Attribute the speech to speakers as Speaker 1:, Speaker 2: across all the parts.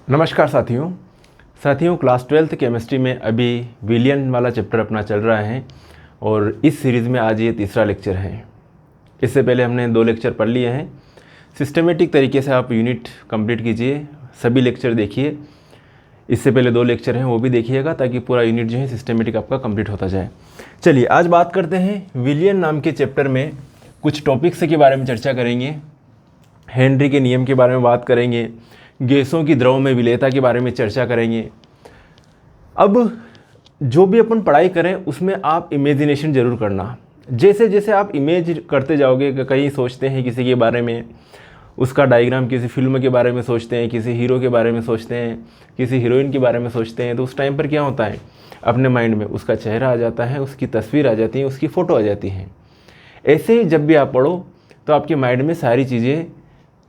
Speaker 1: नमस्कार साथियों class 12th chemistry में अभी विलियन वाला चैप्टर अपना चल रहा है और इस सीरीज़ में आज ये तीसरा लेक्चर है। इससे पहले हमने 2 लेक्चर पढ़ लिए हैं। सिस्टमेटिक तरीके से आप यूनिट कंप्लीट कीजिए, सभी लेक्चर देखिए। इससे पहले 2 लेक्चर हैं वो भी देखिएगा ताकि पूरा यूनिट जो है सिस्टमेटिक आपका कंप्लीट होता जाए। चलिए आज बात करते हैं विलियन नाम के चैप्टर में कुछ टॉपिक्स के बारे में चर्चा करेंगे। हेनरी के नियम के बारे में बात करेंगे, गैसों की द्रव में विलेयता के बारे में चर्चा करेंगे। अब जो भी अपन पढ़ाई करें उसमें आप इमेजिनेशन ज़रूर करना। जैसे जैसे आप इमेज करते जाओगे, कहीं सोचते हैं किसी के बारे में, उसका डायग्राम किसी फिल्म के बारे में सोचते हैं, किसी हीरो के बारे में सोचते हैं, किसी हीरोइन के बारे में सोचते हैं, तो उस टाइम पर क्या होता है, अपने माइंड में उसका चेहरा आ जाता है, उसकी तस्वीर आ जाती है, उसकी फ़ोटो आ जाती है। ऐसे ही जब भी आप पढ़ो तो आपके माइंड में सारी चीज़ें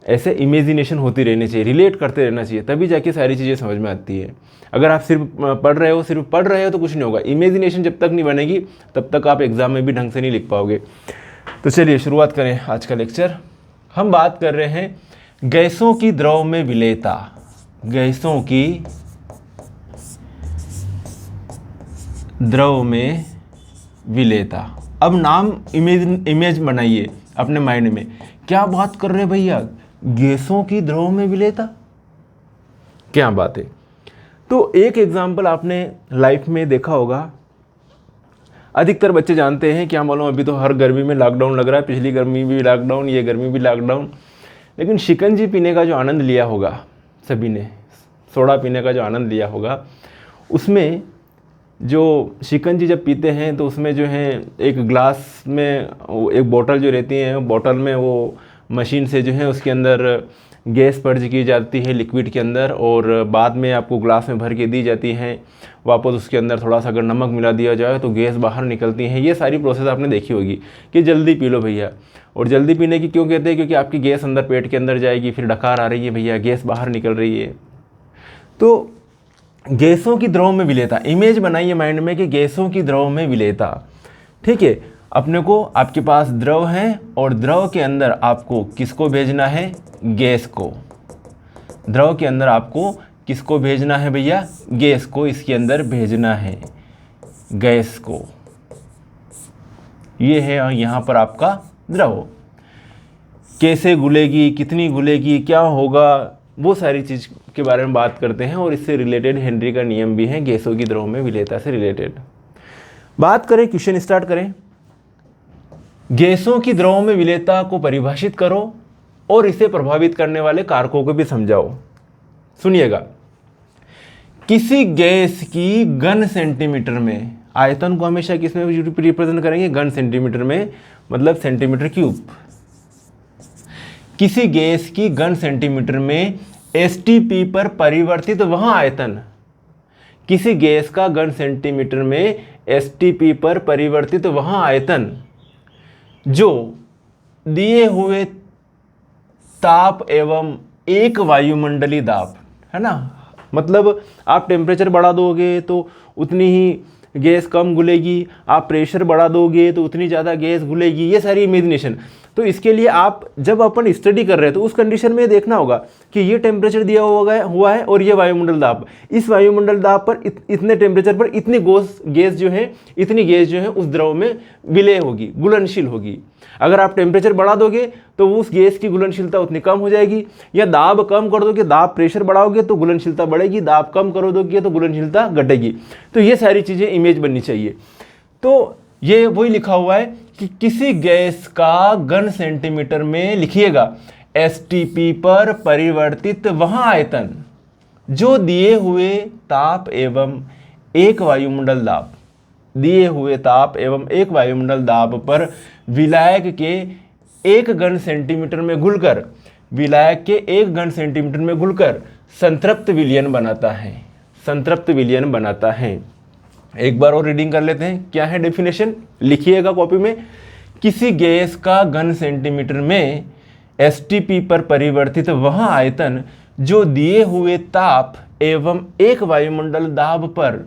Speaker 1: ऐसे इमेजिनेशन होती रहनी चाहिए, रिलेट करते रहना चाहिए, तभी जाके सारी चीज़ें समझ में आती है। अगर आप सिर्फ पढ़ रहे हो तो कुछ नहीं होगा। इमेजिनेशन जब तक नहीं बनेगी तब तक आप एग्ज़ाम में भी ढंग से नहीं लिख पाओगे। तो चलिए शुरुआत करें आज का लेक्चर। हम बात कर रहे हैं गैसों की द्रव में विलेयता। गैसों की द्रव में विलेयता। अब नाम इमेज बनाइए अपने माइंड में। क्या बात कर रहे भैया, गैसों की द्रव में विलेयता, क्या बात है। तो एक एग्जाम्पल आपने लाइफ में देखा होगा, अधिकतर बच्चे जानते हैं, क्या मालूम अभी तो हर गर्मी में लॉकडाउन लग रहा है, पिछली गर्मी भी लॉकडाउन, ये गर्मी भी लॉकडाउन। लेकिन शिकंजी पीने का जो आनंद लिया होगा सभी ने, सोडा पीने का जो आनंद लिया होगा, उसमें जो शिकंजी जब पीते हैं तो उसमें जो है एक ग्लास में एक बोतल जो रहती है, बोतल में वो मशीन से जो है उसके अंदर गैस पर्ज की जाती है लिक्विड के अंदर, और बाद में आपको ग्लास में भर के दी जाती है। वापस उसके अंदर थोड़ा सा अगर नमक मिला दिया जाए तो गैस बाहर निकलती है। ये सारी प्रोसेस आपने देखी होगी कि जल्दी पी लो भैया। और जल्दी पीने की क्यों कहते हैं, क्योंकि आपकी गैस अंदर पेट के अंदर जाएगी, फिर डकार आ रही है भैया, गैस बाहर निकल रही है। तो गैसों की द्रव में विलेयता, इमेज बनाइए माइंड में कि गैसों की द्रव में विलेयता। ठीक है, अपने को आपके पास द्रव है और द्रव के अंदर आपको किसको भेजना है, गैस को। द्रव के अंदर आपको किसको भेजना है भैया, गैस को इसके अंदर भेजना है, गैस को। ये है यहाँ पर आपका द्रव। कैसे घुलेगी, कितनी घुलेगी, क्या होगा, वो सारी चीज़ के बारे में बात करते हैं। और इससे रिलेटेड हेनरी का नियम भी है, गैसों की द्रव में विलेयता से रिलेटेड। बात करें, क्वेश्चन स्टार्ट करें। गैसों की द्रव में विलेयता को परिभाषित करो और इसे प्रभावित करने वाले कारकों को भी समझाओ। सुनिएगा, किसी गैस की घन सेंटीमीटर में, आयतन को हमेशा किसमें रिप्रेजेंट करेंगे, घन सेंटीमीटर में, मतलब सेंटीमीटर क्यूब। किसी गैस की घन सेंटीमीटर में एसटीपी पर परिवर्तित वह आयतन, किसी गैस का घन सेंटीमीटर में एसटीपी पर परिवर्तित वह आयतन जो दिए हुए ताप एवं एक वायुमंडलीय दाब, है ना, मतलब आप टेम्परेचर बढ़ा दोगे तो उतनी ही गैस कम घुलेगी, आप प्रेशर बढ़ा दोगे तो उतनी ज़्यादा गैस घुलेगी। ये सारी इमेजिनेशन। तो इसके लिए आप जब अपन स्टडी कर रहे हैं तो उस कंडीशन में देखना होगा कि ये टेम्परेचर दिया हुआ है और ये वायुमंडल दाब, इस वायुमंडल दाब पर इतने टेम्परेचर पर इतनी गैस जो है उस द्रव में विलय होगी, घुलनशील होगी। अगर आप टेम्परेचर बढ़ा दोगे तो उस गैस की घुलनशीलता उतनी कम हो जाएगी, या दाब कम कर दोगे, दाब प्रेशर बढ़ाओगे तो घुलनशीलता बढ़ेगी, दाब कम कर दोगे तो घुलनशीलता घटेगी। तो ये सारी चीज़ें इमेज बननी चाहिए। तो ये वही लिखा हुआ है कि किसी गैस का घन सेंटीमीटर में, लिखिएगा, एसटीपी पर परिवर्तित वह आयतन जो दिए हुए ताप एवं एक वायुमंडल दाब, दिए हुए ताप एवं एक वायुमंडल दाब पर विलायक के एक घन सेंटीमीटर में घुलकर, विलायक के एक घन सेंटीमीटर में घुलकर संतृप्त विलयन बनाता है, संतृप्त विलयन बनाता है। एक बार और रीडिंग कर लेते हैं, क्या है डेफिनेशन, लिखिएगा कॉपी में। किसी गैस का घन सेंटीमीटर में एसटीपी पर परिवर्तित वह आयतन जो दिए हुए ताप एवं एक वायुमंडल दाब पर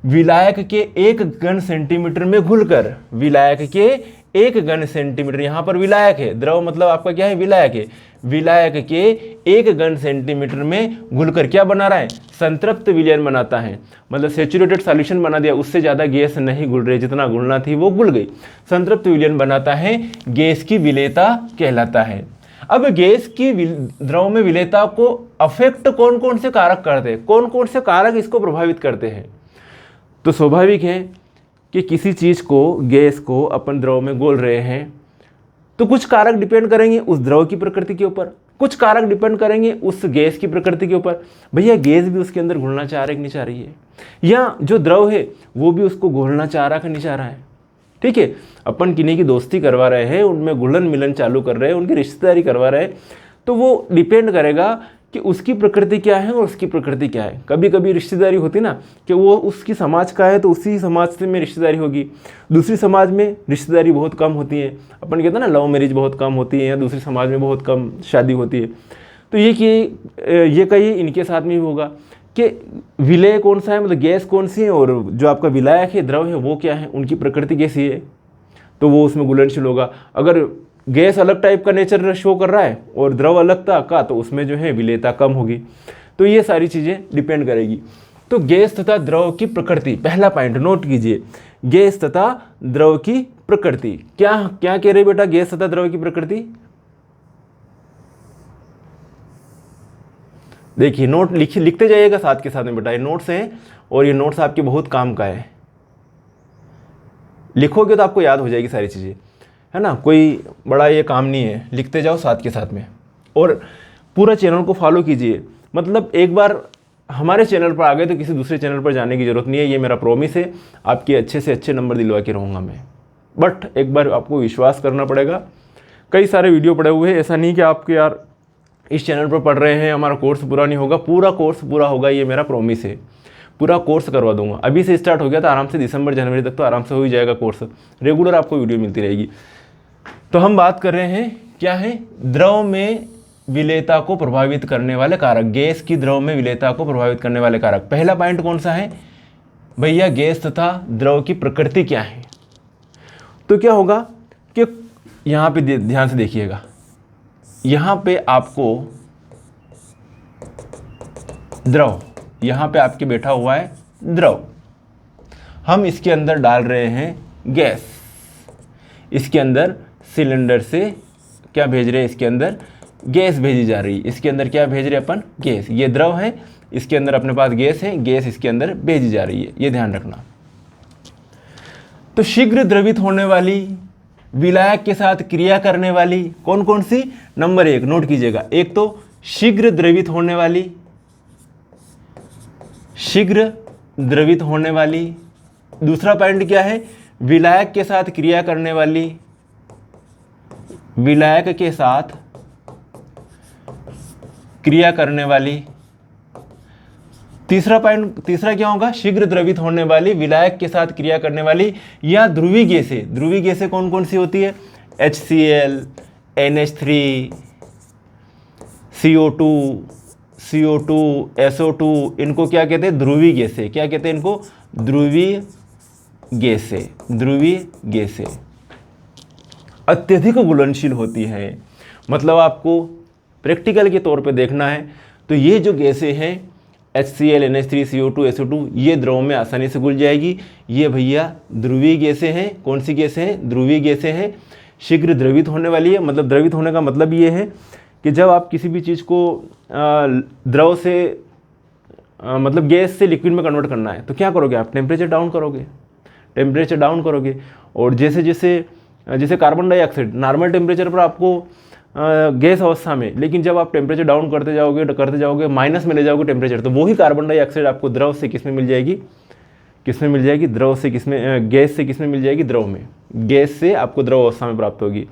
Speaker 1: विलायक के एक घन सेंटीमीटर में घुलकर, विलायक के 1 घन सेंटीमीटर, यहाँ पर विलायक है, द्रव मतलब आपका क्या है, विलायक है, विलायक के 1 घन सेंटीमीटर में घुलकर क्या बना रहा है, संतृप्त विलयन बनाता है। मतलब सेचुरेटेड सॉल्यूशन बना दिया, उससे ज़्यादा गैस नहीं घुल रही, जितना घुलना थी वो घुल गई, संतृप्त विलयन बनाता है, गैस की विलेयता कहलाता है। अब गैस की द्रव में विलेयता को अफेक्ट कौन कौन से कारक करते हैं, कौन कौन से कारक इसको प्रभावित करते हैं? तो स्वाभाविक है कि किसी चीज़ को, गैस को अपन द्रव में घोल रहे हैं तो कुछ कारक डिपेंड करेंगे उस द्रव की प्रकृति के ऊपर, कुछ कारक डिपेंड करेंगे उस गैस की प्रकृति के ऊपर। भैया गैस भी उसके अंदर घुलना चाह रहा है कि नहीं चाह रही है, या जो द्रव है वो भी उसको घोलना चाह रहा है कि नहीं चाह रहा है। ठीक है, अपन किन्हीं की दोस्ती करवा रहे हैं, उनमें घुलन मिलन चालू कर रहे हैं, उनकी रिश्तेदारी करवा रहे हैं, तो वो डिपेंड करेगा कि उसकी प्रकृति क्या है और उसकी प्रकृति क्या है। कभी कभी रिश्तेदारी होती ना कि वो उसकी समाज का है तो उसी समाज से में रिश्तेदारी होगी, दूसरी समाज में रिश्तेदारी बहुत कम होती है, अपन कहते हैं ना लव मैरिज बहुत कम होती है, या दूसरी समाज में बहुत कम शादी होती है। तो ये कहीं इनके साथ में भी होगा कि विलय कौन सा है, मतलब गैस कौन सी है, और जो आपका विलायक है, द्रव है, वो क्या है, उनकी प्रकृति कैसी है, तो वो उसमें घुलनशील होगा। अगर गैस अलग टाइप का नेचर शो कर रहा है और द्रव अलग का, तो उसमें जो है विलेयता कम होगी। तो ये सारी चीज़ें डिपेंड करेगी। तो गैस तथा द्रव की प्रकृति, पहला पॉइंट नोट कीजिए, गैस तथा द्रव की प्रकृति। क्या क्या कह रहे बेटा, गैस तथा द्रव की प्रकृति? देखिए नोट लिखते जाइएगा साथ के साथ में बेटा, ये नोट्स हैं और ये नोट्स आपके बहुत काम का है, लिखोगे तो आपको याद हो जाएगी सारी चीज़ें, है ना, कोई बड़ा ये काम नहीं है, लिखते जाओ साथ के साथ में। और पूरा चैनल को फॉलो कीजिए, मतलब एक बार हमारे चैनल पर आ गए तो किसी दूसरे चैनल पर जाने की ज़रूरत नहीं है, ये मेरा प्रॉमिस है, आपके अच्छे से अच्छे नंबर दिलवा के रहूँगा मैं। बट एक बार आपको विश्वास करना पड़ेगा, कई सारे वीडियो पड़े हुए हैं, ऐसा नहीं कि आपके यार इस चैनल पर पढ़ रहे हैं हमारा कोर्स पूरा नहीं होगा, पूरा कोर्स पूरा होगा, ये मेरा प्रॉमिस है, पूरा कोर्स करवा दूंगा। अभी से स्टार्ट हो गया तो आराम से दिसंबर जनवरी तक तो आराम से हो ही जाएगा कोर्स, रेगुलर आपको वीडियो मिलती रहेगी। तो हम बात कर रहे हैं क्या है, द्रव में विलेयता को प्रभावित करने वाले कारक, गैस की द्रव में विलेयता को प्रभावित करने वाले कारक। पहला पॉइंट कौन सा है भैया, गैस तथा द्रव की प्रकृति क्या है। तो क्या होगा कि यहाँ पे ध्यान से देखिएगा, यहाँ पे आपको द्रव, यहाँ पे आपके बैठा हुआ है द्रव, हम इसके अंदर डाल रहे हैं गैस, इसके अंदर सिलेंडर से क्या भेज रहे हैं, इसके अंदर गैस भेजी जा रही है, इसके अंदर क्या भेज रहे हैं अपन, गैस। ये द्रव है, इसके अंदर अपने पास गैस है, गैस इसके अंदर भेजी जा रही है, ये ध्यान रखना। तो शीघ्र द्रवित होने वाली, विलायक के साथ क्रिया करने वाली कौन कौन सी, नंबर 1 नोट कीजिएगा, एक तो शीघ्र द्रवित होने वाली, शीघ्र द्रवित होने वाली। दूसरा पॉइंट क्या है, विलायक के साथ क्रिया करने वाली, विलायक के साथ क्रिया करने वाली। तीसरा पॉइंट, तीसरा क्या होगा, शीघ्र द्रवित होने वाली, विलायक के साथ क्रिया करने वाली, या ध्रुवीय गैसें। ध्रुवीय गैसें कौन कौन सी होती है, HCl, NH3, CO2, SO2, इनको क्या कहते हैं, ध्रुवीय गैसें। क्या कहते हैं इनको, ध्रुवीय गैसें। ध्रुवीय गैसें अत्यधिक घुलनशील होती है, मतलब आपको प्रैक्टिकल के तौर पे देखना है तो ये जो गैसें हैं HCl, NH3, CO2, SO2, ये द्रव में आसानी से घुल जाएगी। ये भैया ध्रुवीय गैसें हैं। कौन सी गैसें हैं, ध्रुवीय गैसें हैं, शीघ्र द्रवित होने वाली है। मतलब द्रवित होने का मतलब ये है कि जब आप किसी भी चीज़ को द्रव से मतलब गैस से लिक्विड में कन्वर्ट करना है तो क्या करोगे आप, टेम्परेचर डाउन करोगे, टेम्परेचर डाउन करोगे। और जैसे जैसे कार्बन डाइऑक्साइड नॉर्मल टेम्परेचर पर आपको गैस अवस्था में, लेकिन जब आप टेम्परेचर डाउन करते जाओगे माइनस में ले जाओगे टेम्परेचर, तो वही कार्बन डाइऑक्साइड आपको द्रव से किस में मिल जाएगी, किस में मिल जाएगी, द्रव से किस में, गैस से किस में मिल जाएगी, द्रव में। गैस से आपको द्रव अवस्था में प्राप्त होगी।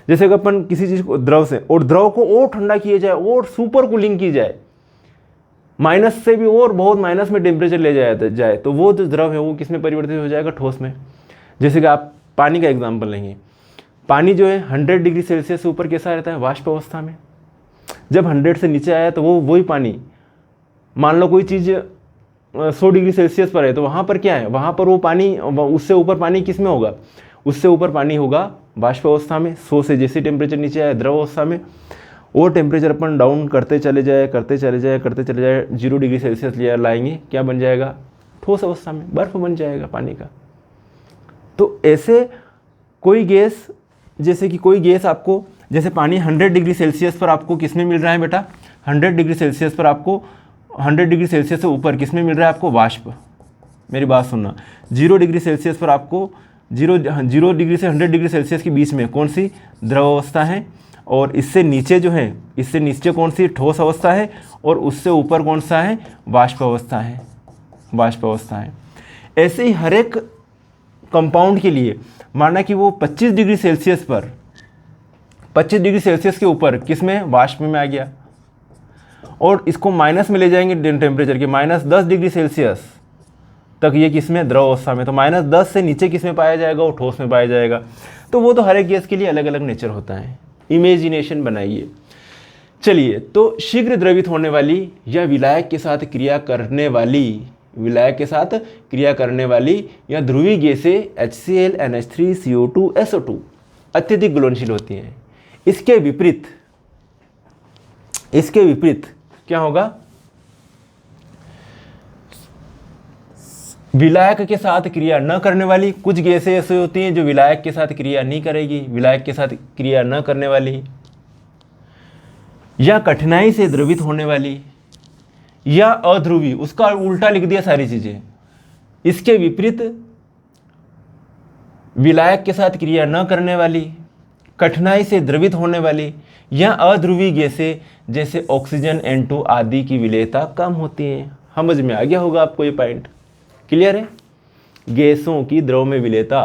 Speaker 1: जैसे कि अपन किसी चीज़ को द्रव से, और द्रव को और ठंडा किया जाए और सुपर कूलिंग की जाए, माइनस से भी और बहुत माइनस में टेम्परेचर ले जाए तो वो जो द्रव है वो किस में परिवर्तित हो जाएगा, ठोस में। जैसे कि आप पानी का एग्जाम्पल लेंगे, पानी जो है 100 डिग्री सेल्सियस से ऊपर कैसा रहता है, वाष्प अवस्था में। जब 100 से नीचे आया तो वो वही पानी, मान लो कोई चीज़ 100 डिग्री सेल्सियस पर है तो वहाँ पर क्या है, वहाँ पर वो पानी, उससे ऊपर पानी किस में होगा, उससे ऊपर पानी होगा वाष्प अवस्था में, 100 से जैसे टेम्परेचर नीचे आए द्रव अवस्था में, वो टेम्परेचर अपन डाउन करते चले जाए 0 डिग्री सेल्सियस लाएंगे, क्या बन जाएगा, ठोस अवस्था में बर्फ बन जाएगा पानी का। तो ऐसे कोई गैस, जैसे कि कोई गैस आपको, जैसे पानी 100 डिग्री सेल्सियस पर आपको किस में मिल रहा है बेटा, 100 डिग्री सेल्सियस पर आपको, 100 डिग्री सेल्सियस से ऊपर किस में मिल रहा है आपको, वाष्प। मेरी बात सुनना, 0 डिग्री सेल्सियस पर आपको 0 डिग्री से 100 डिग्री सेल्सियस के बीच में कौन सी, द्रव अवस्था है, और इससे नीचे जो है, इससे नीचे कौन सी, ठोस अवस्था है, और उससे ऊपर कौन सा है, वाष्प अवस्था है, वाष्प अवस्था है। ऐसे ही हर एक कंपाउंड के लिए माना कि वो 25 डिग्री सेल्सियस पर, 25 डिग्री सेल्सियस के ऊपर किस में, वाष्प में आ गया, और इसको माइनस में ले जाएंगे टेम्परेचर के, -10 डिग्री सेल्सियस तक ये किस में, द्रव अवस्था में। तो -10 से नीचे किस में पाया जाएगा, वो ठोस में पाया जाएगा। तो वो तो हर एक गैस के लिए अलग अलग नेचर होता है, इमेजिनेशन बनाइए। चलिए, तो शीघ्र द्रवित होने वाली या विलायक के साथ क्रिया करने वाली, विलायक के साथ क्रिया करने वाली या ध्रुवीय गैसें HCl, NH3, CO2, SO2 अत्यधिक घुलनशील होती हैं। इसके विपरीत क्या होगा, विलायक के साथ क्रिया न करने वाली, कुछ गैसें ऐसी होती हैं जो विलायक के साथ क्रिया नहीं करेगी, विलायक के साथ क्रिया न करने वाली, या कठिनाई से द्रवित होने वाली, या अध्रुवी, उसका उल्टा लिख दिया सारी चीजें। इसके विपरीत विलायक के साथ क्रिया न करने वाली, कठिनाई से द्रवित होने वाली, या अध्रुवी गैसें जैसे ऑक्सीजन, N2 आदि की विलेयता कम होती है। समझ में आ गया होगा आपको ये पॉइंट, क्लियर है। गैसों की द्रव में विलेयता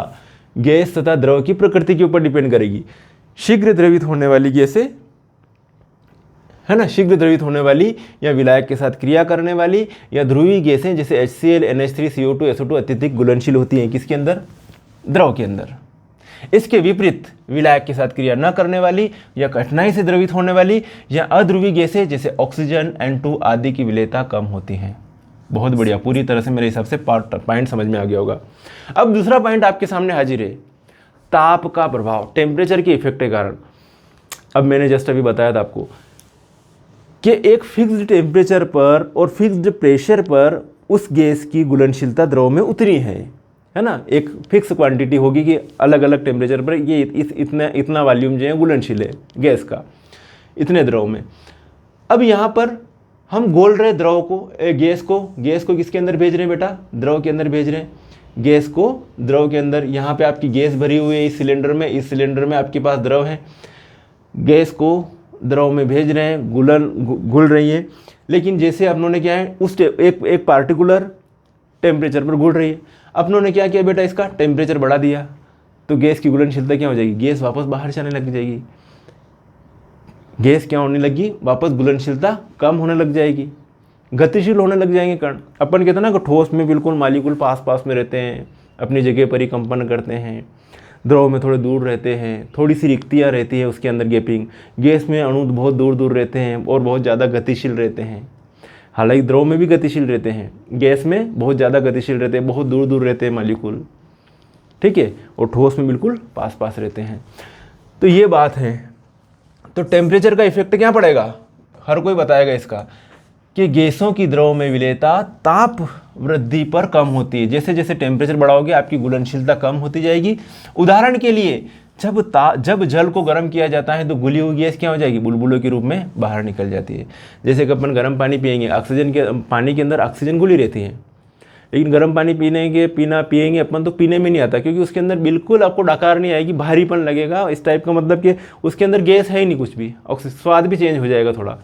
Speaker 1: गैस तथा द्रव की प्रकृति के ऊपर डिपेंड करेगी। शीघ्र द्रवित होने वाली गैसें है ना, शीघ्र द्रवित होने वाली या विलायक के साथ क्रिया करने वाली या ध्रुवीय गैसें जैसे HCl, NH3, CO2, SO2 अत्यधिक घुलनशील होती हैं किसके अंदर, द्रव के अंदर। इसके विपरीत विलायक के साथ क्रिया न करने वाली या कठिनाई से द्रवित होने वाली या अध्रुवीय गैसें जैसे ऑक्सीजन, N2 आदि की विलेयता कम होती है। बहुत बढ़िया, पूरी तरह से मेरे हिसाब से पॉइंट समझ में आ गया होगा। अब दूसरा पॉइंट आपके सामने हाजिर है, ताप का प्रभाव, टेम्परेचर के इफेक्ट के कारण। अब मैंने जस्ट अभी बताया था आपको कि एक फिक्स्ड टेम्परेचर पर और फिक्स्ड प्रेशर पर उस गैस की घुलनशीलता द्रव में उतनी है ना, एक फिक्स क्वांटिटी होगी कि अलग अलग टेम्परेचर पर ये इतना वॉल्यूम जो है घुलनशील है गैस का, इतने द्रव में। अब यहाँ पर हम बोल रहे द्रव को, गैस को किसके अंदर भेज रहे हैं बेटा, द्रव के अंदर भेज रहे हैं, गैस को द्रव के अंदर। यहाँ पे आपकी गैस भरी हुई है इस सिलेंडर में आपके पास द्रव है, गैस को द्रव में भेज रहे हैं, घुल रही है। लेकिन जैसे अपनों ने क्या है, उस एक पार्टिकुलर टेम्परेचर पर घुल रही है, अपनों ने क्या किया बेटा, इसका टेम्परेचर बढ़ा दिया, तो गैस की घुलनशीलता क्या हो जाएगी, गैस वापस बाहर जाने लग जाएगी। गैस क्या होने लगी, वापस घुलनशीलता कम होने लग जाएगी, गतिशील होने लग जाएंगे कण। अपन कहते हैं ना कि ठोस में बिल्कुल मालिक्यूल पास में रहते हैं, अपनी जगह पर ही कंपन करते हैं, द्रव में थोड़े दूर रहते हैं, थोड़ी सी रिक्तियाँ रहती है उसके अंदर गैपिंग। गैस में अणु बहुत दूर रहते हैं और बहुत ज़्यादा गतिशील रहते हैं। हालांकि द्रव में भी गतिशील रहते हैं, गैस में बहुत ज़्यादा गतिशील रहते हैं, बहुत दूर रहते हैं मालिक्यूल, ठीक है, और ठोस में बिल्कुल पास रहते हैं। तो ये बात है। तो टेम्परेचर का इफेक्ट क्या पड़ेगा, हर कोई बताएगा इसका, कि गैसों की द्रव में विलेयता ताप वृद्धि पर कम होती है। जैसे जैसे टेम्परेचर बढ़ाओगे आपकी घुलनशीलता कम होती जाएगी। उदाहरण के लिए जब जल को गर्म किया जाता है तो घुली हुई गैस क्या हो जाएगी, बुलबुलों के रूप में बाहर निकल जाती है। जैसे कि अपन गर्म पानी पिएंगे, पानी के अंदर ऑक्सीजन घुली रहती है, लेकिन गर्म पानी पिएंगे अपन तो पीने में नहीं आता, क्योंकि उसके अंदर बिल्कुल आपको डकार नहीं आएगी, भारीपन लगेगा इस टाइप का, मतलब कि उसके अंदर गैस है ही नहीं कुछ भी, स्वाद भी चेंज हो जाएगा थोड़ा।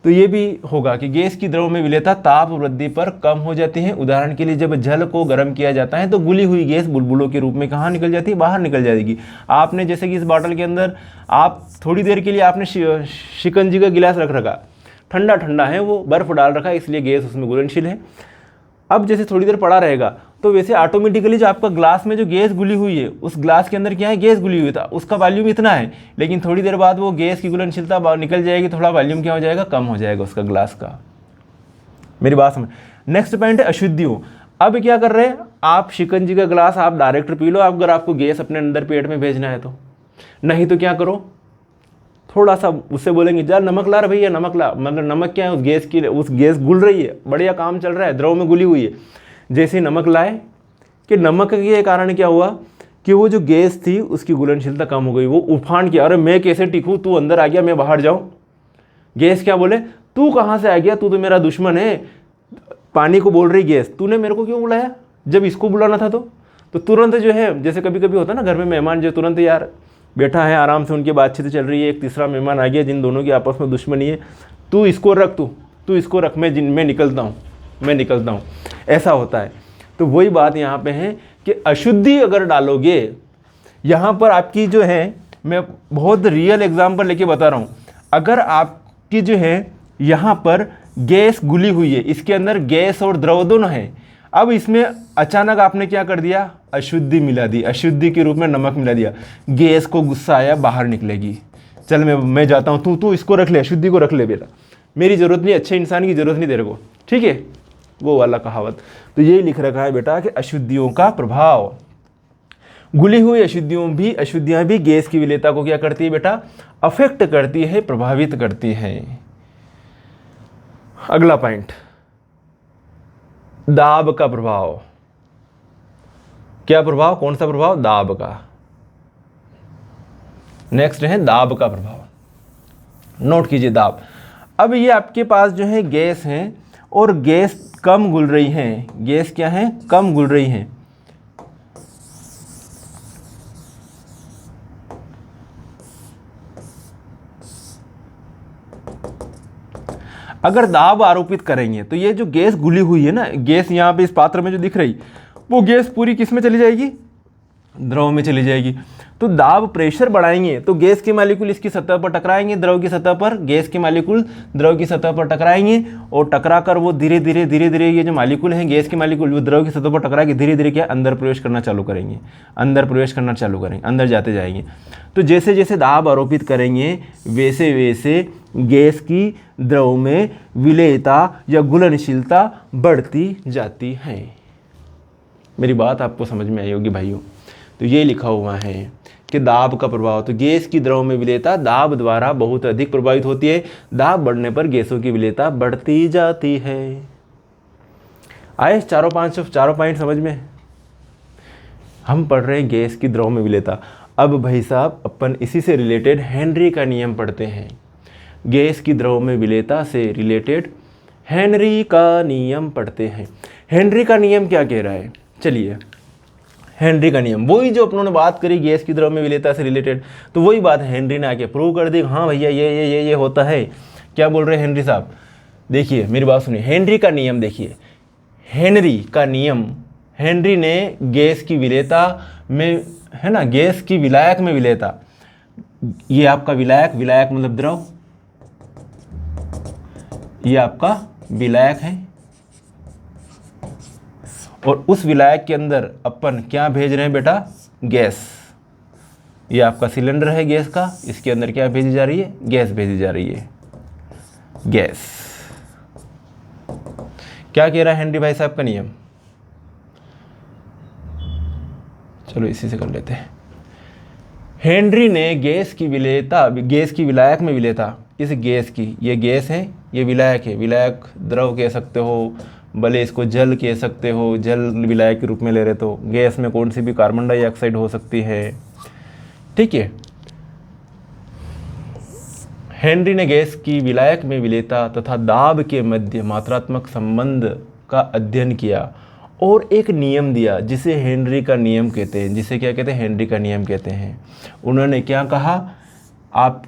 Speaker 1: तो ये भी होगा कि गैस की द्रव में विलेयता ताप वृद्धि पर कम हो जाती है। उदाहरण के लिए जब जल को गर्म किया जाता है तो घुली हुई गैस बुलबुलों के रूप में कहाँ निकल जाती है, बाहर निकल जाएगी। आपने जैसे कि इस बॉटल के अंदर आप थोड़ी देर के लिए आपने शिकंजी का गिलास रख रखा, ठंडा है, वो बर्फ़ डाल रखा है, इसलिए गैस उसमें घुलनशील है। अब जैसे थोड़ी देर पड़ा रहेगा तो वैसे ऑटोमेटिकली जो आपका ग्लास में जो गैस घुली हुई है, उस ग्लास के अंदर क्या है, गैस घुली हुई था, उसका वॉल्यूम इतना है, लेकिन थोड़ी देर बाद वो गैस की घुलनशीलता निकल जाएगी, थोड़ा वॉल्यूम क्या हो जाएगा, कम हो जाएगा उसका ग्लास का। मेरी बात समझ। नेक्स्ट पॉइंट है अशुद्धियों। अब क्या कर रहे हैं आप, शिकंजी का ग्लास आप डायरेक्ट पी लो, अगर आपको गैस अपने अंदर पेट में भेजना है तो नहीं तो क्या करो, थोड़ा सा उससे बोलेंगे जा नमक ला रहे भैया, नमक ला, मतलब नमक क्या है, उस गैस गुल रही है, बढ़िया काम चल रहा है, द्रव में गुली हुई है। जैसे नमक लाए कि नमक के कारण क्या हुआ कि वो जो गैस थी उसकी घुलनशीलता कम हो गई, वो उफान किया, अरे मैं कैसे टिकूँ, तू अंदर आ गया मैं बाहर जाऊँ। गैस क्या बोले, तू कहाँ से आ गया, तू तो मेरा दुश्मन है। पानी को बोल रही गैस, तूने मेरे को क्यों बुलाया जब इसको बुलाना था। तो तुरंत जो है, जैसे कभी कभी होता है ना घर में मेहमान जो तुरंत यार बैठा है आराम से, उनकी बातचीत चल रही है, एक तीसरा मेहमान आ गया जिन दोनों की आपस में दुश्मनी है, तू इसको रख, तू इसको रख, मैं निकलता हूँ, ऐसा होता है। तो वही बात यहाँ पे है कि अशुद्धि अगर डालोगे, यहाँ पर आपकी जो है, मैं बहुत रियल एग्जाम्पल लेके बता रहा हूँ, अगर आपकी जो है यहाँ पर गैस गुली हुई है, इसके अंदर गैस और द्रव दोनों है, अब इसमें अचानक आपने क्या कर दिया, अशुद्धि मिला दी, अशुद्धि के रूप में नमक मिला दिया, गैस को गुस्सा आया, बाहर निकलेगी, चल मैं जाता हूँ, तू इसको रख ले, अशुद्धि को रख ले बेटा, मेरी ज़रूरत नहीं, अच्छे इंसान की ज़रूरत नहीं तेरे को, ठीक है, वो वाला कहावत। तो यही लिख रखा है बेटा कि अशुद्धियों का प्रभाव, गुली हुई अशुद्धियाँ भी गैस की विलेयता को क्या करती है बेटा, अफेक्ट करती है, प्रभावित करती है। अगला पॉइंट, दाब का प्रभाव। क्या प्रभाव, कौन सा प्रभाव, दाब का। नेक्स्ट है दाब का प्रभाव, नोट कीजिए दाब। अब ये आपके पास जो है गैस है और गैस कम घुल रही है, गैस क्या है, कम घुल रही है। अगर दाब आरोपित करेंगे तो ये जो गैस घुली हुई है ना, गैस यहाँ पे इस पात्र में जो दिख रही, वो गैस पूरी किस में चली जाएगी, द्रव में चली जाएगी। तो दाब प्रेशर बढ़ाएंगे तो गैस के मालिक्यूल इसकी सतह पर टकराएंगे, द्रव की सतह पर, गैस के मालिक्यूल द्रव की सतह पर टकराएंगे, और टकरा कर वो धीरे धीरे ये जो मालिक्यूल हैं गैस के मालिक्यूल, वो द्रव की सतह पर टकरा के धीरे धीरे क्या अंदर प्रवेश करना चालू करेंगे, अंदर जाते जाएंगे। तो जैसे जैसे दाब आरोपित करेंगे वैसे वैसे गैस की द्रव में विलेयता या घुलनशीलता बढ़ती जाती है। मेरी बात आपको समझ में आई होगी भाइयों। तो ये लिखा हुआ है कि दाब का प्रभाव, तो गैस की द्रव में विलेयता दाब द्वारा बहुत अधिक प्रभावित होती है, दाब बढ़ने पर गैसों की विलेयता बढ़ती जाती है। आए चारों पॉइंट समझ में। हम पढ़ रहे हैं गैस की द्रव में विलेयता। अब भाई साहब अपन इसी से रिलेटेड हेनरी का नियम पढ़ते हैं। गैस की द्रव में विलेयता से रिलेटेड हेनरी का नियम पढ़ते हैं। हेनरी का नियम क्या कह रहा है, चलिए हेनरी का नियम, वही जो अपनों ने बात करी गैस की द्रव में विलेयता से रिलेटेड, तो वही बात हेनरी ने आके प्रूव कर दी। हाँ भैया ये होता है। क्या बोल रहे हैं हेनरी साहब, देखिए मेरी बात सुनिए, हेनरी का नियम देखिए, हेनरी का नियम, हेनरी ने गैस की विलेयता में, है ना, गैस की विलायक में विलेयता, ये आपका विलायक मतलब द्रव, ये आपका विलायक है, और उस विलायक के अंदर अपन क्या भेज रहे हैं बेटा, गैस। ये आपका सिलेंडर है गैस का, इसके अंदर क्या भेजी जा रही है, गैस भेजी जा रही है, गैस। क्या कह रहा है हेनरी भाई साहब का नियम, चलो इसी से कर लेते हैं। हेनरी ने गैस की विलेयता, गैस की विलायक में विलेयता, इस गैस की, ये गैस है, ये विलायक है, विलायक द्रव कह सकते हो, भले इसको जल कह सकते हो, जल विलायक के रूप में ले रहे तो गैस में कौन सी भी कार्बन डाइऑक्साइड हो सकती है, ठीक है। हेनरी ने गैस की विलायक में विलेयता तथा दाब के मध्य मात्रात्मक संबंध का अध्ययन किया और एक नियम दिया जिसे हेनरी का नियम कहते हैं, जिसे क्या कहते हैं, हेनरी का नियम कहते हैं। उन्होंने क्या कहा, आप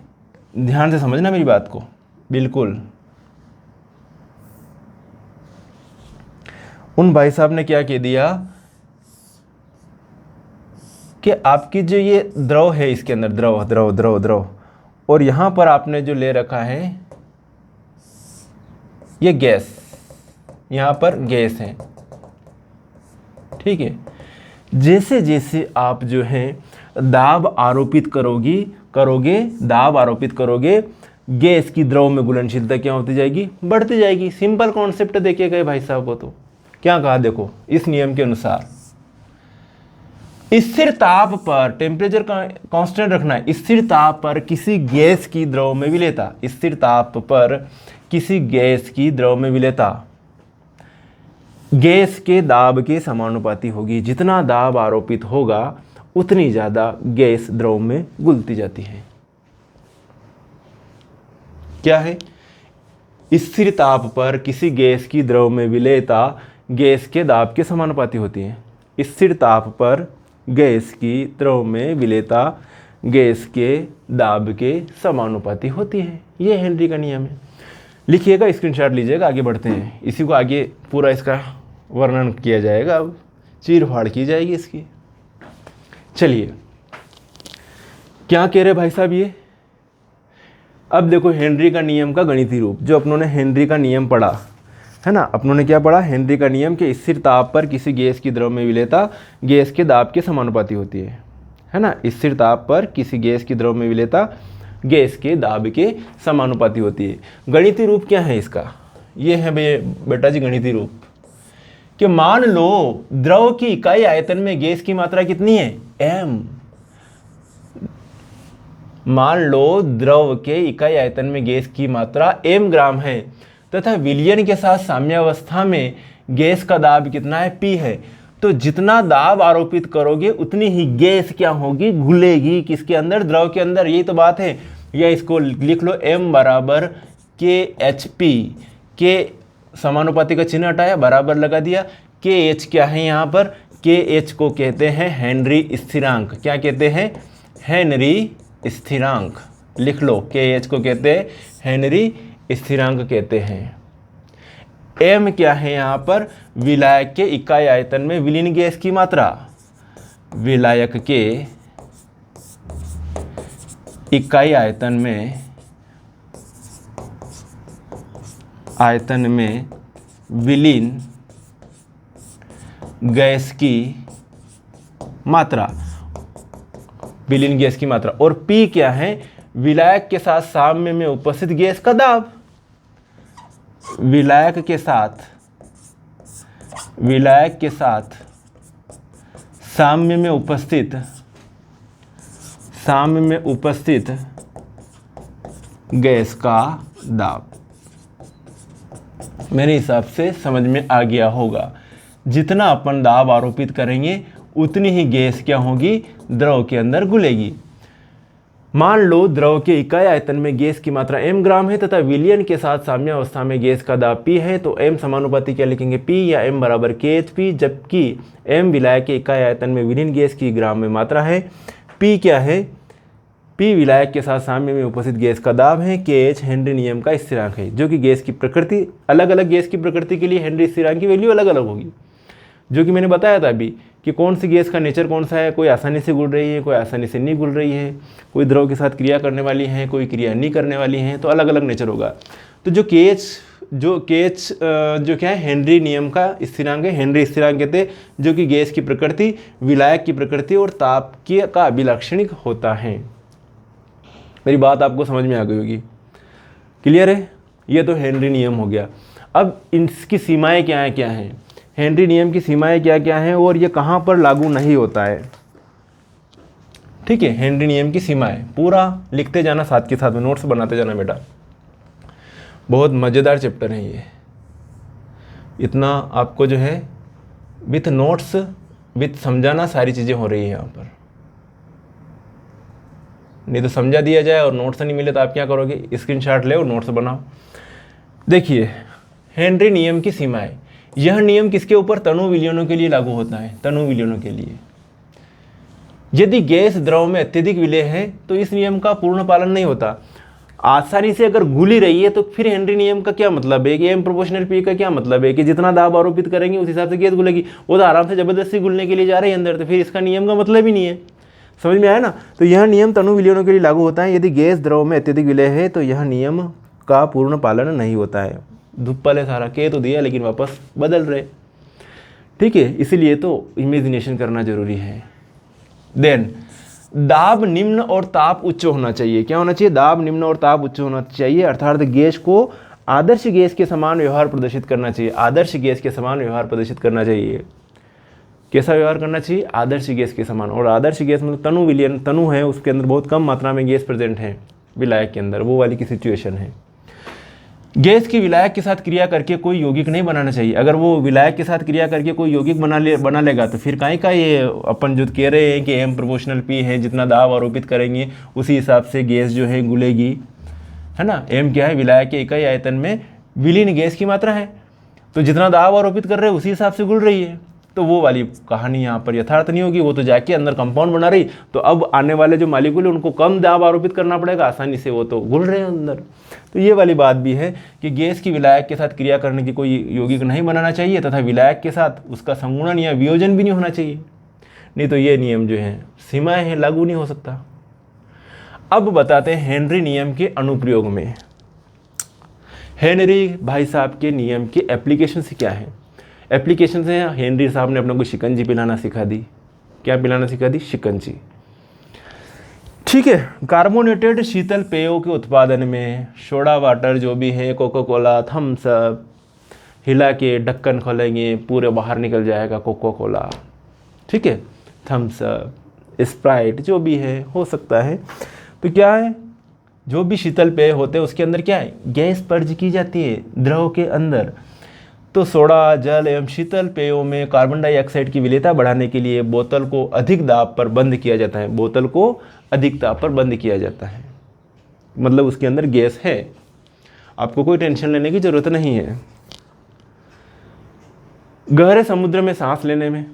Speaker 1: ध्यान से समझना मेरी बात को बिल्कुल। उन भाई साहब ने क्या कह दिया कि आपकी जो ये द्रव है, इसके अंदर द्रव द्रव द्रव द्रव, और यहाँ पर आपने जो ले रखा है ये गैस, यहाँ पर गैस है, ठीक है। जैसे जैसे आप जो है दाब आरोपित करोगे, दाब आरोपित करोगे, गैस की द्रव में घुलनशीलता क्या होती जाएगी, बढ़ती जाएगी। सिंपल कॉन्सेप्ट देखे गए भाई साहब। वो तो क्या कहा, देखो इस नियम के अनुसार स्थिर ताप पर टेम्परेचर कांस्टेंट रखना है। स्थिर ताप पर किसी गैस की द्रव में विलेयता, स्थिर ताप पर किसी गैस की द्रव में विलेयता गैस के दाब के समानुपाती होगी। जितना दाब आरोपित होगा उतनी ज़्यादा गैस द्रव में घुलती जाती है। क्या है? स्थिर ताप पर किसी गैस की द्रव में विलेयता गैस के दाब के समानुपाती होती है। स्थिर ताप पर गैस की द्रव में विलेयता गैस के दाब के समानुपाती होती है। ये हेनरी का नियम है। लिखिएगा, स्क्रीनशॉट लीजिएगा, आगे बढ़ते हैं। इसी को आगे पूरा इसका वर्णन किया जाएगा, अब चीर फाड़ की जाएगी इसकी। चलिए, क्या कह रहे भाई साहब ये? अब देखो हेनरी का नियम का गणितीय रूप, जो अपनों ने हेनरी का नियम पढ़ा है ना, अपनों ने क्या पढ़ा? हेनरी का नियम के स्थिर ताप पर किसी गैस की द्रव में विलेयता गैस के दाब के समानुपाती होती है ना। स्थिर ताप पर किसी गैस की द्रव में विलेयता गैस के दाब के समानुपाती होती है। गणितीय रूप क्या है इसका? ये है बेटा जी गणितीय रूप कि मान लो द्रव की इकाई आयतन में गैस की मात्रा कितनी है? m। मान लो द्रव के इकाई आयतन में गैस की मात्रा m ग्राम है तथा विलयन के साथ साम्यावस्था में गैस का दाब कितना है? p है। तो जितना दाब आरोपित करोगे उतनी ही गैस क्या होगी? घुलेगी किसके अंदर? द्रव के अंदर। यही तो बात है। या इसको लिख लो m बराबर KHP। के समानुपाती का चिन्ह हटाया, बराबर लगा दिया। KH क्या है यहाँ पर? KH को कहते हैं हेनरी स्थिरांक। क्या कहते हैं? हेनरी स्थिरांक। लिख लो, KH को कहते हैं हेनरी स्थिरांक कहते हैं। m क्या है यहाँ पर? विलायक के इकाई आयतन में विलीन गैस की मात्रा। विलायक के इकाई आयतन में विलीन गैस की मात्रा। विलीन गैस की मात्रा। और P क्या है? विलायक के साथ साम्य में उपस्थित गैस का दाब। विलायक के साथ साम्य में उपस्थित गैस का दाब। मेरे हिसाब से समझ में आ गया होगा। जितना अपन दाब आरोपित करेंगे उतनी ही गैस क्या होगी? द्रव के अंदर घुलेगी। मान लो द्रव के इकाई आयतन में गैस की मात्रा m ग्राम है तथा विलयन के साथ साम्यावस्था में गैस का दाब P है। तो m समानुपाती क्या लिखेंगे? P या m बराबर KHP, जबकि m विलायक के इकाई आयतन में विलीन गैस की ग्राम में मात्रा है। P क्या है? P विलायक के साथ साम्य में उपस्थित गैस का दाब है। KH हेनरी नियम का स्थिरांक है, जो कि गैस की प्रकृति, अलग अलग गैस की प्रकृति के लिए हेनरी स्थिरांक की वैल्यू अलग अलग होगी, जो कि मैंने बताया था अभी कि कौन सी गैस का नेचर कौन सा है। कोई आसानी से घुल रही है, कोई आसानी से नहीं घुल रही है, कोई द्रव के साथ क्रिया करने वाली है, कोई क्रिया नहीं करने वाली है, तो अलग अलग नेचर होगा। तो जो KH जो क्या है? हेनरी नियम का स्थिरांक है, हेनरी स्थिरांक कहते हैं, जो कि गैस की प्रकृति, विलायक की प्रकृति और ताप का अभिलाक्षणिक होता है। मेरी बात आपको समझ में आ गई होगी। क्लियर है? ये तो हेनरी नियम हो गया। अब इसकी सीमाएं क्या हैं? हेनरी नियम की सीमाएं क्या हैं और ये कहाँ पर लागू नहीं होता है? ठीक है, हेनरी नियम की सीमाएं पूरा लिखते जाना, साथ के साथ में नोट्स बनाते जाना बेटा। बहुत मज़ेदार चैप्टर है ये। इतना आपको जो है विथ नोट्स विथ समझाना सारी चीज़ें हो रही है यहाँ पर। नहीं तो समझा दिया जाए और नोट्स नहीं मिले तो आप क्या करोगे? स्क्रीनशॉट ले और नोट्स बनाओ। देखिए, हेनरी नियम की सीमाएं। यह नियम किसके ऊपर? तनु विलयनों के लिए लागू होता है। तनु विलयनों के लिए यदि गैस द्रव में अत्यधिक विलय है तो इस नियम का पूर्ण पालन नहीं होता। आसानी से अगर घुली रही है तो फिर हेनरी नियम का क्या मतलब है कि m प्रोपोर्शनल P का क्या मतलब है कि जितना दाब आरोपित करेंगे उस हिसाब से गैस घुलेगी। वो तो आराम से जबरदस्ती घुलने के लिए जा रही है अंदर, तो फिर इसका नियम का मतलब ही नहीं है। समझ में आया ना? तो यह नियम तनु विलयनों के लिए लागू होता है। यदि गैस द्रव में अत्यधिक विलय है तो यह नियम का पूर्ण पालन नहीं होता है। धुप्पल है सारा, कह तो दिया लेकिन वापस बदल रहे। ठीक है, इसीलिए तो इमेजिनेशन करना जरूरी है। देन दाब निम्न और ताप उच्च होना चाहिए। क्या होना चाहिए? दाब निम्न और ताप उच्च होना चाहिए, अर्थात गैस को आदर्श गैस के समान व्यवहार प्रदर्शित करना चाहिए। आदर्श गैस के समान व्यवहार प्रदर्शित करना चाहिए। कैसा व्यवहार करना चाहिए, आदर्श गैस के समान। और आदर्श गैस मतलब तनु विलयन, तनु है उसके अंदर बहुत कम मात्रा में गैस प्रेजेंट है विलायक के अंदर, वो वाली की सिचुएशन है। गैस की विलायक के साथ क्रिया करके कोई यौगिक नहीं बनाना चाहिए। अगर वो विलायक के साथ क्रिया करके कोई यौगिक बना लेगा तो फिर काहे का ये अपन जो कह रहे हैं कि M प्रोपोर्शनल P है, जितना दाब आरोपित करेंगे उसी हिसाब से गैस जो है घुलेगी, है ना। M क्या है, विलायक के इकाई आयतन में विलीन गैस की मात्रा है, तो जितना दाब आरोपित कर रहे हैं उसी हिसाब से घुल रही है। तो वो वाली कहानी यहाँ पर यथार्थ नहीं होगी, वो तो जाके अंदर कंपाउंड बना रही, तो अब आने वाले जो मालिक्यूल है उनको कम दाब आरोपित करना पड़ेगा, आसानी से वो तो घुल रहे हैं अंदर। तो ये वाली बात भी है कि गैस की विलायक के साथ क्रिया करने की कोई यौगिक नहीं बनाना चाहिए, तथा विलायक के साथ उसका संगुणन या वियोजन भी नहीं होना चाहिए, नहीं तो ये नियम जो है सीमाएँ हैं, लागू नहीं हो सकता। अब बताते हैं हेनरी नियम के अनुप्रयोग में। हेनरी भाई साहब के नियम के एप्लीकेशन से क्या है, एप्लीकेशन से हेनरी साहब ने अपने को शिकंजी पिलाना सिखा दी। क्या पिलाना सिखा दी, शिकंजी। ठीक है, कार्बोनेटेड शीतल पेयों के उत्पादन में सोडा वाटर जो भी है, कोका कोला, थम्स अप, हिला के ढक्कन खोलेंगे पूरे बाहर निकल जाएगा कोका कोला, ठीक है, थम्स अप, स्प्राइट जो भी है हो सकता है। तो क्या है, जो भी शीतल पेय होते हैं उसके अंदर क्या है, गैस पर्ज की जाती है द्रव के अंदर। तो सोडा, जल एवं शीतल पेयों में कार्बन डाइऑक्साइड की विलेयता बढ़ाने के लिए बोतल को अधिक दाब पर बंद किया जाता है, बोतल को अधिक दाब पर बंद किया जाता है, मतलब उसके अंदर गैस है, आपको कोई टेंशन लेने की ज़रूरत नहीं है। गहरे समुद्र में सांस लेने में,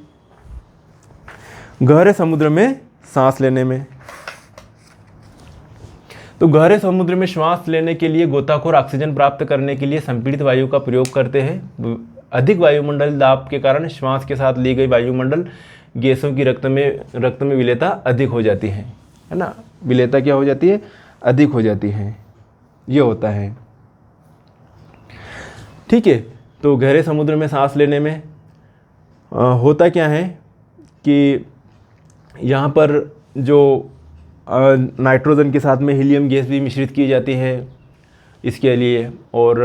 Speaker 1: गहरे समुद्र में सांस लेने में, तो गहरे समुद्र में श्वास लेने के लिए गोताखोर ऑक्सीजन प्राप्त करने के लिए संपीड़ित वायु का प्रयोग करते हैं। अधिक वायुमंडल दाब के कारण श्वास के साथ ली गई वायुमंडल गैसों की रक्त में विलेयता अधिक हो जाती है ना, विलेयता क्या हो जाती है, अधिक हो जाती है, ये होता है। ठीक है, तो गहरे समुद्र में सांस लेने में होता क्या है कि यहाँ पर जो नाइट्रोजन के साथ में हीलियम गैस भी मिश्रित की जाती है इसके लिए। और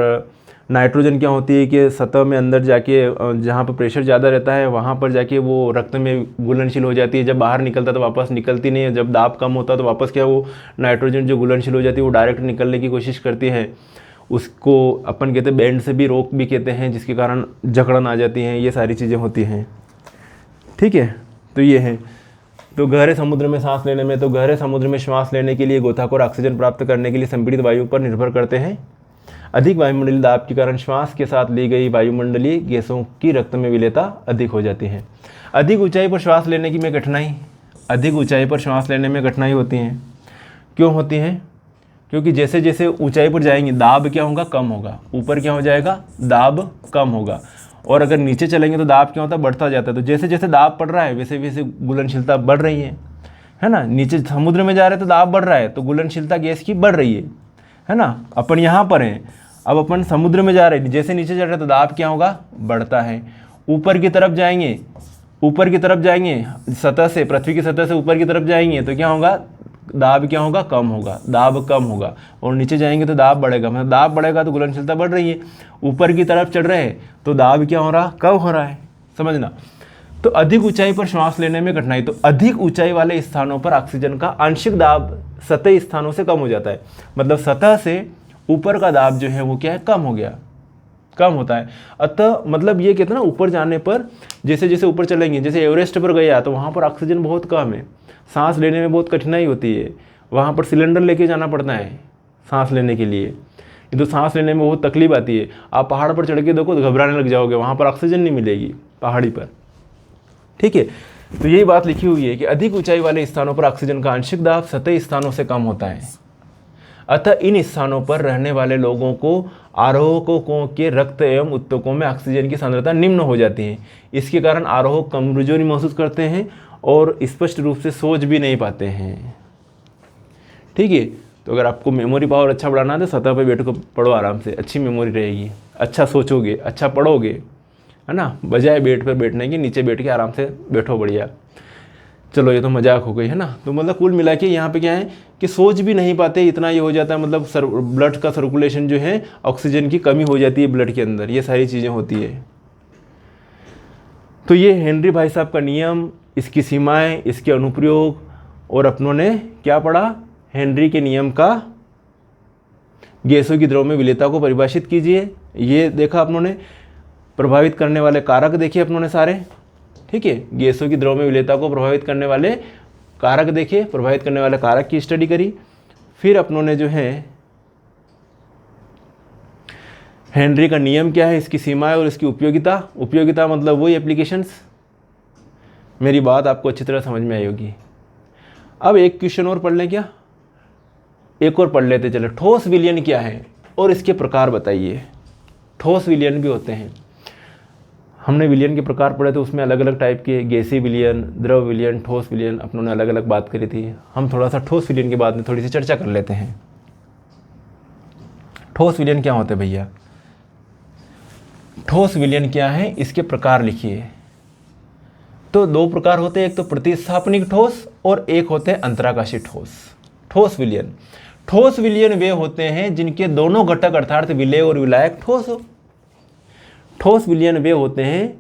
Speaker 1: नाइट्रोजन क्या होती है कि सतह में अंदर जाके जहाँ पर प्रेशर ज़्यादा रहता है वहाँ पर जाके वो रक्त में घुलनशील हो जाती है, जब बाहर निकलता तो वापस निकलती नहीं है, जब दाब कम होता तो वापस क्या वो नाइट्रोजन जो घुलनशील हो जाती है वो डायरेक्ट निकलने की कोशिश करती है, उसको अपन कहते हैं बैंड से भी रोक भी कहते हैं, जिसके कारण जकड़न आ जाती हैं, ये सारी चीज़ें होती हैं। ठीक है, तो ये है। तो गहरे समुद्र में सांस लेने में, तो गहरे समुद्र में श्वास लेने के लिए गोताखोर ऑक्सीजन प्राप्त करने के लिए संपीड़ित वायु पर निर्भर करते हैं। अधिक वायुमंडलीय दाब के कारण श्वास के साथ ली गई वायुमंडलीय गैसों की रक्त में विलेयता अधिक हो जाती है। अधिक ऊंचाई पर श्वास लेने की में कठिनाई, अधिक ऊंचाई पर श्वास लेने में कठिनाई होती है। क्यों होती है, क्योंकि जैसे जैसे ऊंचाई पर जाएंगे दाब क्या होगा, कम होगा, ऊपर क्या हो जाएगा, दाब कम होगा, और अगर नीचे चलेंगे तो दाब क्या होता है, बढ़ता जाता है। तो जैसे जैसे दाब बढ़ रहा है वैसे वैसे घुलनशीलता बढ़ रही है ना। नीचे समुद्र में जा रहे हैं तो दाब बढ़ रहा है, तो घुलनशीलता गैस की बढ़ रही है ना। अपन यहाँ पर हैं, अब अपन समुद्र में जा रहे हैं, जैसे नीचे चल रहे हैं तो दाब क्या होगा, बढ़ता है। ऊपर की तरफ जाएंगे, ऊपर की तरफ जाएंगे, सतह से, पृथ्वी की सतह से ऊपर की तरफ जाएंगे तो क्या होगा, दाब क्या होगा, कम होगा, दाब कम होगा। और नीचे जाएंगे तो दाब बढ़ेगा, मतलब दाब बढ़ेगा तो घुलनशीलता बढ़ रही है। ऊपर की तरफ चढ़ रहे हैं तो दाब क्या हो रहा, कम हो रहा है, समझना। तो अधिक ऊंचाई पर श्वास लेने में कठिनाई, तो अधिक ऊंचाई वाले स्थानों पर ऑक्सीजन का आंशिक दाब सतही स्थानों से कम हो जाता है, मतलब सतह से ऊपर का दाब जो है वो क्या है, कम हो गया, कम होता है। अतः मतलब ये कहते हैं ना, ऊपर जाने पर जैसे जैसे ऊपर चलेंगे, जैसे एवरेस्ट पर गया तो वहाँ पर ऑक्सीजन बहुत कम है, सांस लेने में बहुत कठिनाई होती है, वहाँ पर सिलेंडर लेके जाना पड़ता है सांस लेने के लिए, तो सांस लेने में बहुत तकलीफ आती है। आप पहाड़ पर चढ़ के देखो तो घबराने लग जाओगे, वहाँ पर ऑक्सीजन नहीं मिलेगी पहाड़ी पर। ठीक है, तो यही बात लिखी हुई है कि अधिक ऊंचाई वाले स्थानों पर ऑक्सीजन का आंशिक दाब सतही स्थानों से कम होता है। अतः इन स्थानों पर रहने वाले लोगों को आरोहकों के रक्त एवं उत्तकों में ऑक्सीजन की सांद्रता निम्न हो जाती है। इसके कारण आरोहक कमजोरी महसूस करते हैं और स्पष्ट रूप से सोच भी नहीं पाते हैं। ठीक है, तो अगर आपको मेमोरी पावर अच्छा बढ़ाना है तो सतह पर बैठ कर पढ़ो, आराम से अच्छी मेमोरी रहेगी, अच्छा सोचोगे, अच्छा पढ़ोगे, है ना, बजाय बेड पर बैठने के नीचे बैठ के आराम से बैठो, बढ़िया। चलो ये तो मजाक हो गई, है ना। तो मतलब कुल मिला के यहाँ पे क्या है कि सोच भी नहीं पाते, इतना ये हो जाता है, मतलब ब्लड का सर्कुलेशन जो है, ऑक्सीजन की कमी हो जाती है ब्लड के अंदर, ये सारी चीज़ें होती है। तो ये हेनरी भाई साहब का नियम, इसकी सीमाएं, इसके अनुप्रयोग, और अपनों ने क्या पढ़ा, हेनरी के नियम का गैसों की द्रव में विलेयता को परिभाषित कीजिए, ये देखा अपनों ने। प्रभावित करने वाले कारक देखे अपनों ने सारे, ठीक है। गैसों की द्रव में विलेयता को प्रभावित करने वाले कारक देखे, प्रभावित करने वाले कारक की स्टडी करी। फिर अपनों ने जो है हेनरी का नियम क्या है, इसकी सीमाएं और इसकी उपयोगिता। उपयोगिता मतलब वही एप्लीकेशंस। मेरी बात आपको अच्छी तरह समझ में आई होगी। अब एक क्वेश्चन और पढ़ लें क्या, एक और पढ़ लेते चले। ठोस विलयन क्या है और इसके प्रकार बताइए। ठोस विलयन भी होते हैं, हमने विलयन के प्रकार पढ़े थे, उसमें अलग अलग टाइप के, गैसीय विलयन, द्रव विलयन, ठोस विलयन, अपनों ने अलग अलग बात करी थी। हम थोड़ा सा ठोस विलयन के बाद में थोड़ी सी चर्चा कर लेते हैं। ठोस विलयन क्या होते हैं भैया, ठोस विलयन क्या है, इसके प्रकार लिखिए। तो दो प्रकार होते हैं, एक तो प्रतिस्थापनिक ठोस और एक होते हैं अंतराकाशी ठोस। ठोस विलयन, ठोस विलयन वे होते हैं जिनके दोनों घटक अर्थात विलेय और विलायक ठोस हो। ठोस विलयन वे होते हैं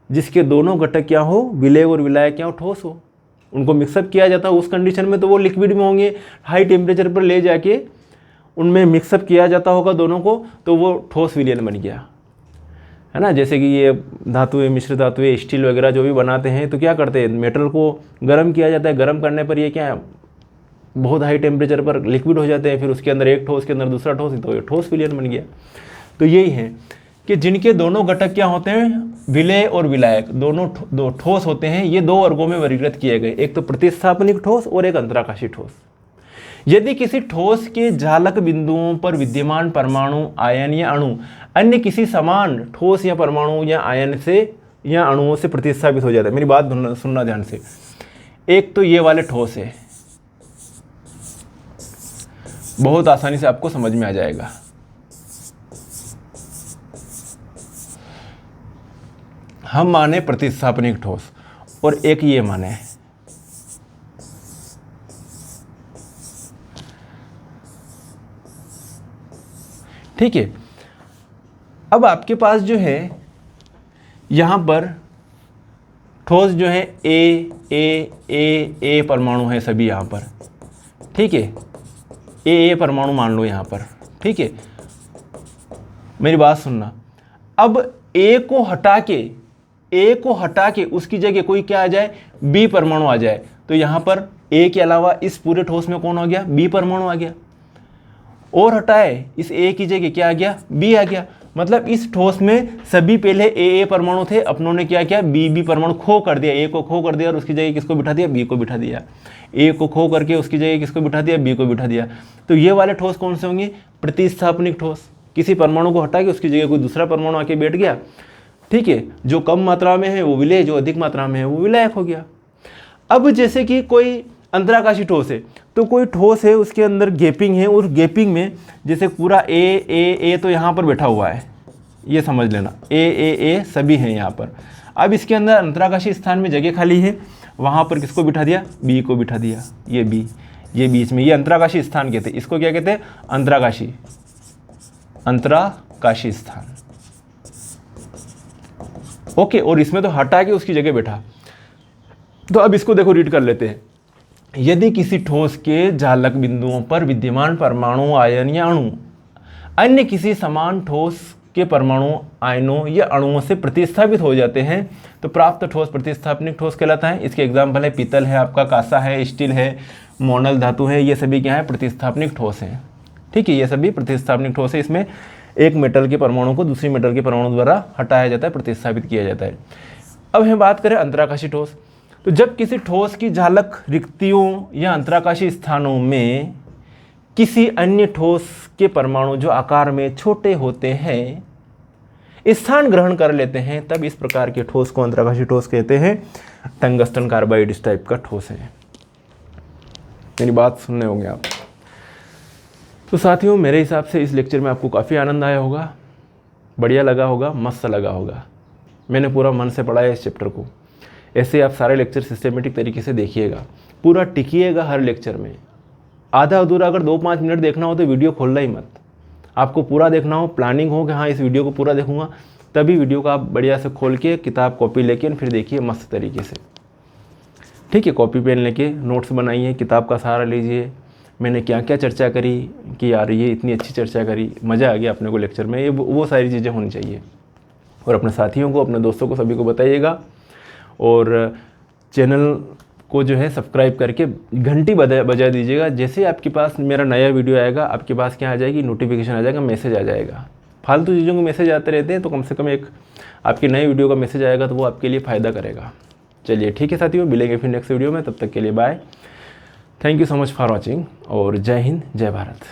Speaker 1: जिसके दोनों घटक क्या हो, विलेय और विलायक क्या हो, ठोस हो। उनको मिक्सअप किया जाता है, उस कंडीशन में तो वो लिक्विड में होंगे, हाई टेम्परेचर पर ले जाके उनमें मिक्सअप किया जाता होगा दोनों को, तो वो ठोस विलयन बन गया, है ना। जैसे कि ये धातुएं, मिश्र धातुएं, स्टील वगैरह जो भी बनाते हैं, तो क्या करते हैं, मेटल को गर्म किया जाता है, गर्म करने पर ये क्या है, बहुत हाई टेम्परेचर पर लिक्विड हो जाते हैं, फिर उसके अंदर एक ठोस के अंदर दूसरा ठोस, तो ये ठोस विलयन बन गया। तो यही है कि जिनके दोनों घटक क्या होते हैं, विलेय और विलायक, दोनों दो ठोस होते हैं। ये दो वर्गों में वर्गीकृत किए गए, एक तो प्रतिस्थापनिक ठोस और एक अंतराकाशी ठोस। यदि किसी ठोस के जालक बिंदुओं पर विद्यमान परमाणु, आयन या अणु अन्य किसी समान ठोस या परमाणु या आयन से या अणुओं से प्रतिस्थापित हो जाता है। मेरी बात सुनना ध्यान से। एक तो ये वाले ठोस है, बहुत आसानी से आपको समझ में आ जाएगा। हम माने प्रतिस्थापनिक ठोस और एक ये माने, ठीक है। अब आपके पास जो है यहाँ पर ठोस जो है ए परमाणु है सभी यहाँ पर, ठीक है। ए परमाणु मान लो यहाँ पर, ठीक है। मेरी बात सुनना, अब ए को हटा के उसकी जगह कोई क्या आ जाए, बी परमाणु आ जाए, तो यहाँ पर ए के अलावा इस पूरे ठोस में कौन आ गया, बी परमाणु आ गया। और हटाए, इस ए की जगह क्या आ गया, बी आ गया। मतलब इस ठोस में सभी पहले ए परमाणु थे, अपनों ने क्या किया, बी परमाणु खो कर दिया, ए को खो कर दिया और उसकी जगह किसको बिठा दिया, बी को बिठा दिया। ए को खो करके उसकी जगह किसको बिठा दिया, बी को बिठा दिया। तो ये वाले ठोस कौन से होंगे, प्रतिस्थापनिक ठोस। किसी परमाणु को हटा के उसकी जगह कोई दूसरा परमाणु आके बैठ गया, ठीक है। जो कम मात्रा में है वो विलेय, जो अधिक मात्रा में है वो विलायक हो गया। अब जैसे कि कोई अंतराकाशी ठोस है, तो कोई ठोस है उसके अंदर गैपिंग है, और गैपिंग में जैसे पूरा ए तो यहाँ पर बैठा हुआ है, ये समझ लेना, ए सभी हैं यहाँ पर। अब इसके अंदर अंतराकाशी स्थान में जगह खाली है, वहाँ पर किसको बिठा दिया, बी को बिठा दिया। ये बी, ये बीच में, ये अंतराकाशी स्थान कहते हैं, इसको क्या कहते हैं, अंतराकाशी स्थान। ओके, और इसमें तो हटा के उसकी जगह बैठा। तो अब इसको देखो, रीड कर लेते हैं। यदि किसी ठोस के जालक बिंदुओं पर विद्यमान परमाणु, आयन या अणु अन्य किसी समान ठोस के परमाणु, आयनों या अणुओं से प्रतिस्थापित हो जाते हैं, तो प्राप्त ठोस प्रतिस्थापनिक ठोस कहलाता है। इसके एग्जाम्पल है पीतल है, आपका कांसा है, स्टील है, मोनल धातु है, ये सभी क्या है, प्रतिस्थापनिक ठोस हैं, ठीक है। ये सभी प्रतिस्थापनिक ठोस है। इसमें एक मेटल के परमाणु को दूसरी मेटल के परमाणु द्वारा हटाया जाता है, प्रतिस्थापित किया जाता है। अब हम बात करें अंतराकाशी ठोस। तो जब किसी ठोस की झालक रिक्तियों या अंतराकाशी स्थानों में किसी अन्य ठोस के परमाणु जो आकार में छोटे होते हैं स्थान ग्रहण कर लेते हैं, तब इस प्रकार के ठोस को अंतराकाशी ठोस कहते हैं। टंगस्टन कार्बाइड इस टाइप का ठोस है। मेरी बात सुनने होंगे आप। तो साथियों, मेरे हिसाब से इस लेक्चर में आपको काफ़ी आनंद आया होगा, बढ़िया लगा होगा, मस्त लगा होगा। मैंने पूरा मन से पढ़ा है इस चैप्टर को। ऐसे आप सारे लेक्चर सिस्टमेटिक तरीके से देखिएगा, पूरा टिकिएगा हर लेक्चर में। आधा अधूरा अगर 2-5 मिनट देखना हो तो वीडियो खोलना ही मत। आपको पूरा देखना हो, प्लानिंग हो कि हाँ इस वीडियो को पूरा देखूंगा, तभी वीडियो को आप बढ़िया से खोल के किताब कॉपी लेके फिर देखिए मस्त तरीके से। ठीक है, कॉपी पेन लेके नोट्स बनाइए, किताब का सहारा लीजिए। मैंने क्या क्या चर्चा करी कि यार ये इतनी अच्छी चर्चा करी, मज़ा आ गया अपने को लेक्चर में, ये वो सारी चीज़ें होनी चाहिए। और अपने साथियों को, अपने दोस्तों को, सभी को बताइएगा। और चैनल को जो है सब्सक्राइब करके घंटी बजा दीजिएगा। जैसे आपके पास मेरा नया वीडियो आएगा, आपके पास क्या आ जाएगी, नोटिफिकेशन आ जाएगा, मैसेज आ जाएगा। फालतू चीज़ों को मैसेज आते रहते हैं, तो कम से कम एक आपकी नई वीडियो का मैसेज आएगा तो वो आपके लिए फ़ायदा करेगा। चलिए ठीक है साथियों, मिलेंगे फिर नेक्स्ट वीडियो में, तब तक के लिए bye. Thank you so much for watching और जय हिंद, जय भारत।